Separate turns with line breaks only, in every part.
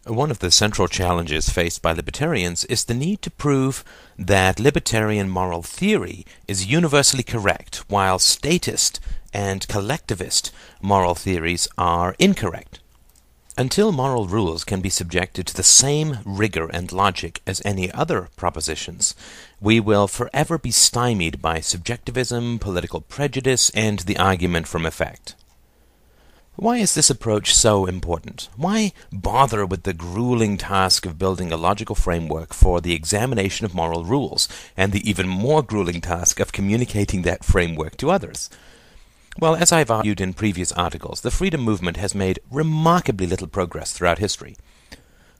One of the central challenges faced by libertarians is the need to prove that libertarian moral theory is universally correct, while statist and collectivist moral theories are incorrect. Until moral rules can be subjected to the same rigor and logic as any other propositions, we will forever be stymied by subjectivism, political prejudice, and the argument from effect. Why is this approach so important? Why bother with the grueling task of building a logical framework for the examination of moral rules, and the even more grueling task of communicating that framework to others? Well, as I've argued in previous articles, the freedom movement has made remarkably little progress throughout history.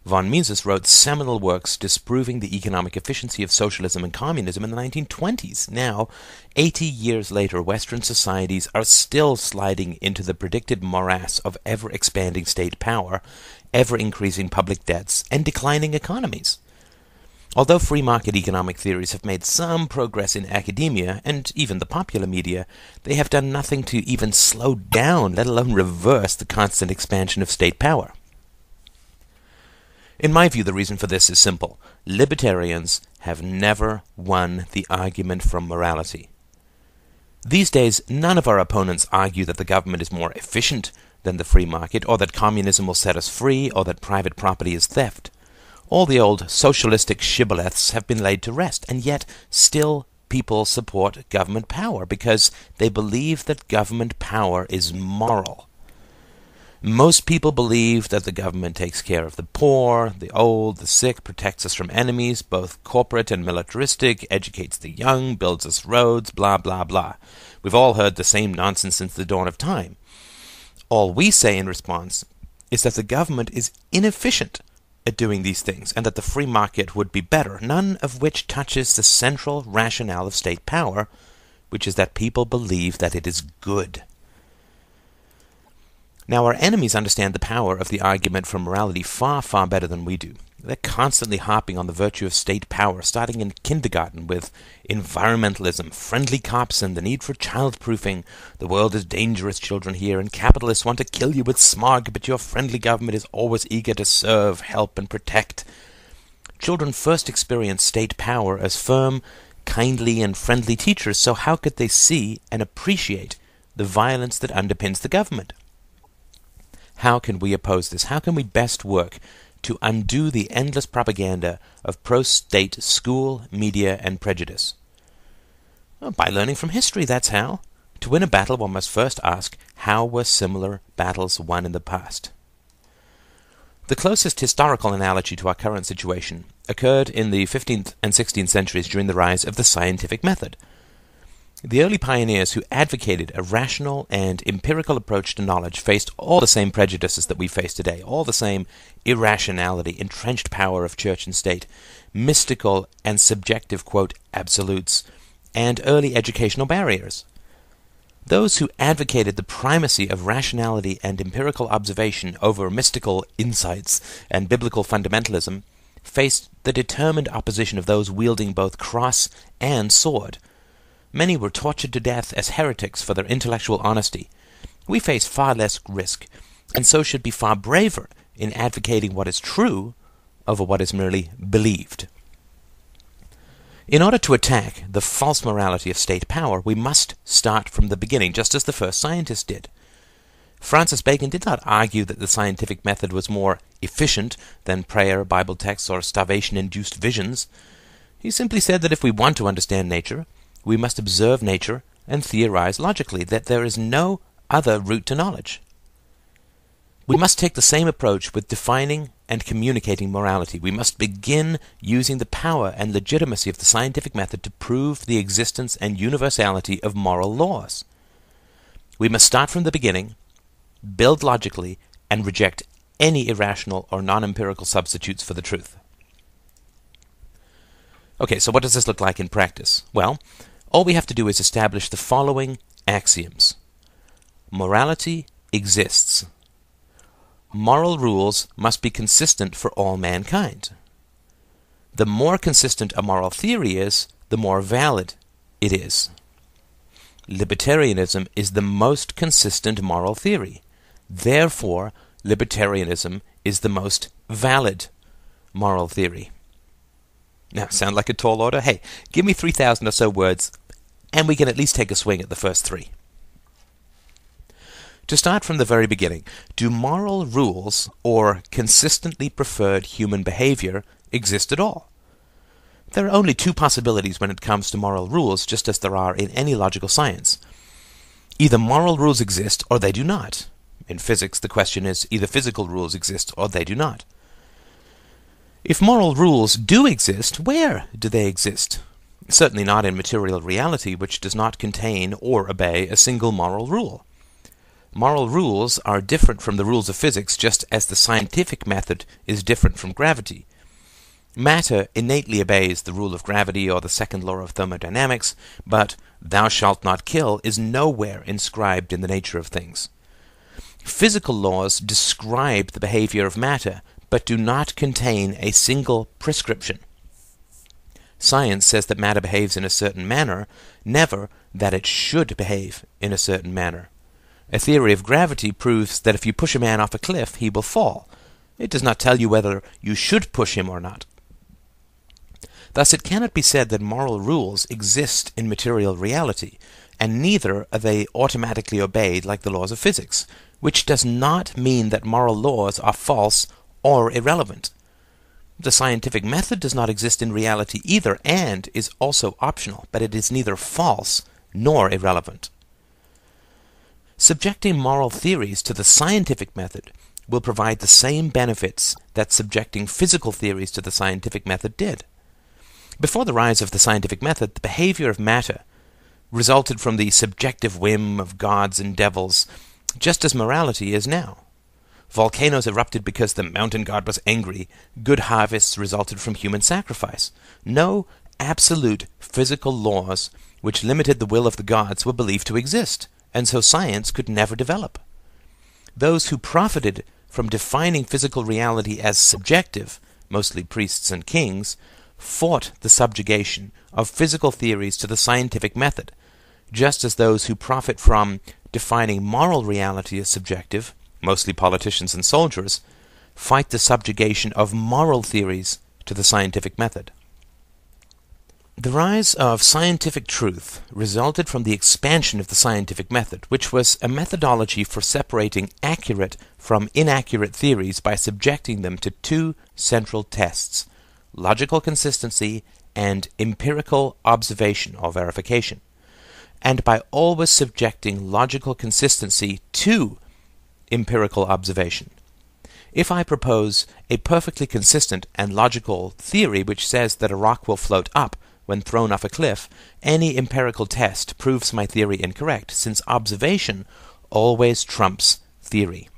Von Mises wrote seminal works disproving the economic efficiency of socialism and communism in the 1920s. Now, 80 years later, Western societies are still sliding into the predicted morass of ever-expanding state power, ever-increasing public debts, and declining economies. Although free market economic theories have made some progress in academia and even the popular media, they have done nothing to even slow down, let alone reverse, the constant expansion of state power. In my view, the reason for this is simple. Libertarians have never won the argument from morality. These days, none of our opponents argue that the government is more efficient than the free market, or that communism will set us free, or that private property is theft. All the old socialistic shibboleths have been laid to rest, and yet still people support government power because they believe that government power is moral. Most people believe that the government takes care of the poor, the old, the sick, protects us from enemies, both corporate and militaristic, educates the young, builds us roads, blah, blah, blah. We've all heard the same nonsense since the dawn of time. All we say in response is that the government is inefficient at doing these things, and that the free market would be better, none of which touches the central rationale of state power, which is that people believe that it is good. Now, our enemies understand the power of the argument from morality far, far better than we do. They're constantly harping on the virtue of state power, starting in kindergarten with environmentalism, friendly cops, and the need for child-proofing. The world is dangerous, children here, and capitalists want to kill you with smog, but your friendly government is always eager to serve, help, and protect. Children first experience state power as firm, kindly, and friendly teachers, so how could they see and appreciate the violence that underpins the government? How can we oppose this? How can we best work to undo the endless propaganda of pro-state school, media, and prejudice? Well, by learning from history, that's how. To win a battle, one must first ask, how were similar battles won in the past? The closest historical analogy to our current situation occurred in the 15th and 16th centuries during the rise of the scientific method. The early pioneers who advocated a rational and empirical approach to knowledge faced all the same prejudices that we face today, all the same irrationality, entrenched power of church and state, mystical and subjective, quote, absolutes, and early educational barriers. Those who advocated the primacy of rationality and empirical observation over mystical insights and biblical fundamentalism faced the determined opposition of those wielding both cross and sword. Many were tortured to death as heretics for their intellectual honesty. We face far less risk, and so should be far braver in advocating what is true over what is merely believed. In order to attack the false morality of state power, we must start from the beginning, just as the first scientists did. Francis Bacon did not argue that the scientific method was more efficient than prayer, Bible texts, or starvation-induced visions. He simply said that if we want to understand nature, we must observe nature and theorize logically, that there is no other route to knowledge. We must take the same approach with defining and communicating morality. We must begin using the power and legitimacy of the scientific method to prove the existence and universality of moral laws. We must start from the beginning, build logically, and reject any irrational or non-empirical substitutes for the truth. Okay, so what does this look like in practice? Well, all we have to do is establish the following axioms. Morality exists. Moral rules must be consistent for all mankind. The more consistent a moral theory is, the more valid it is. Libertarianism is the most consistent moral theory. Therefore, libertarianism is the most valid moral theory? Now, sound like a tall order? Hey, give me 3,000 or so words, and we can at least take a swing at the first three. To start from the very beginning, do moral rules or consistently preferred human behavior exist at all? There are only two possibilities when it comes to moral rules, just as there are in any logical science. Either moral rules exist or they do not. In physics, the question is either physical rules exist or they do not. If moral rules do exist, where do they exist? Certainly not in material reality, which does not contain or obey a single moral rule. Moral rules are different from the rules of physics, just as the scientific method is different from gravity. Matter innately obeys the rule of gravity or the second law of thermodynamics, but "thou shalt not kill" is nowhere inscribed in the nature of things. Physical laws describe the behavior of matter, but do not contain a single prescription. Science says that matter behaves in a certain manner, never that it should behave in a certain manner. A theory of gravity proves that if you push a man off a cliff, he will fall. It does not tell you whether you should push him or not. Thus, it cannot be said that moral rules exist in material reality, and neither are they automatically obeyed like the laws of physics, which does not mean that moral laws are false or irrelevant. The scientific method does not exist in reality either, and is also optional, but it is neither false nor irrelevant. Subjecting moral theories to the scientific method will provide the same benefits that subjecting physical theories to the scientific method did. Before the rise of the scientific method, the behavior of matter resulted from the subjective whim of gods and devils, just as morality is now. Volcanoes erupted because the mountain god was angry. Good harvests resulted from human sacrifice. No absolute physical laws which limited the will of the gods were believed to exist, and so science could never develop. Those who profited from defining physical reality as subjective, mostly priests and kings, fought the subjugation of physical theories to the scientific method, just as those who profit from defining moral reality as subjective, mostly politicians and soldiers, fight the subjugation of moral theories to the scientific method. The rise of scientific truth resulted from the expansion of the scientific method, which was a methodology for separating accurate from inaccurate theories by subjecting them to two central tests: logical consistency and empirical observation or verification, and by always subjecting logical consistency to empirical observation. If I propose a perfectly consistent and logical theory which says that a rock will float up when thrown off a cliff, any empirical test proves my theory incorrect, since observation always trumps theory.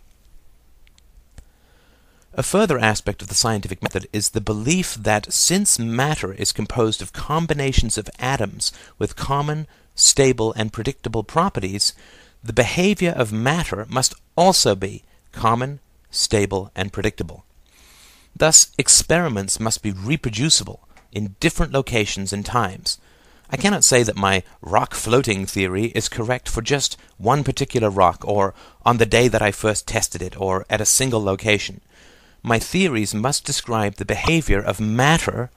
A further aspect of the scientific method is the belief that since matter is composed of combinations of atoms with common, stable, and predictable properties, the behavior of matter must also be common, stable, and predictable. Thus, experiments must be reproducible in different locations and times. I cannot say that my rock floating theory is correct for just one particular rock, or on the day that I first tested it, or at a single location. My theories must describe the behavior of matter,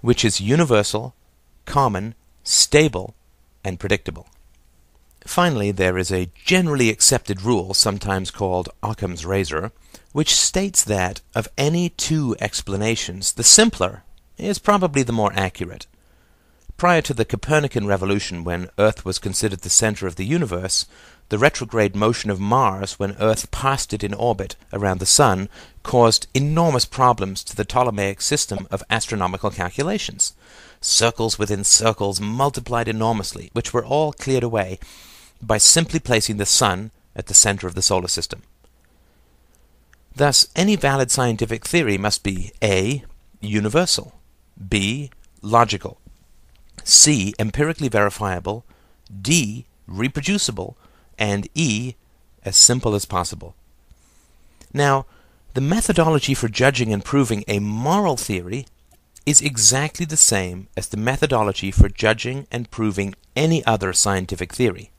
which is universal, common, stable, and predictable. Finally, there is a generally accepted rule, sometimes called Occam's razor, which states that of any two explanations, the simpler is probably the more accurate. Prior to the Copernican revolution, when Earth was considered the center of the universe, the retrograde motion of Mars when Earth passed it in orbit around the Sun caused enormous problems to the Ptolemaic system of astronomical calculations. Circles within circles multiplied enormously, which were all cleared away by simply placing the Sun at the center of the solar system. Thus, any valid scientific theory must be A. universal, B. logical, C. empirically verifiable, D. reproducible, and E. as simple as possible. Now, the methodology for judging and proving a moral theory is exactly the same as the methodology for judging and proving any other scientific theory.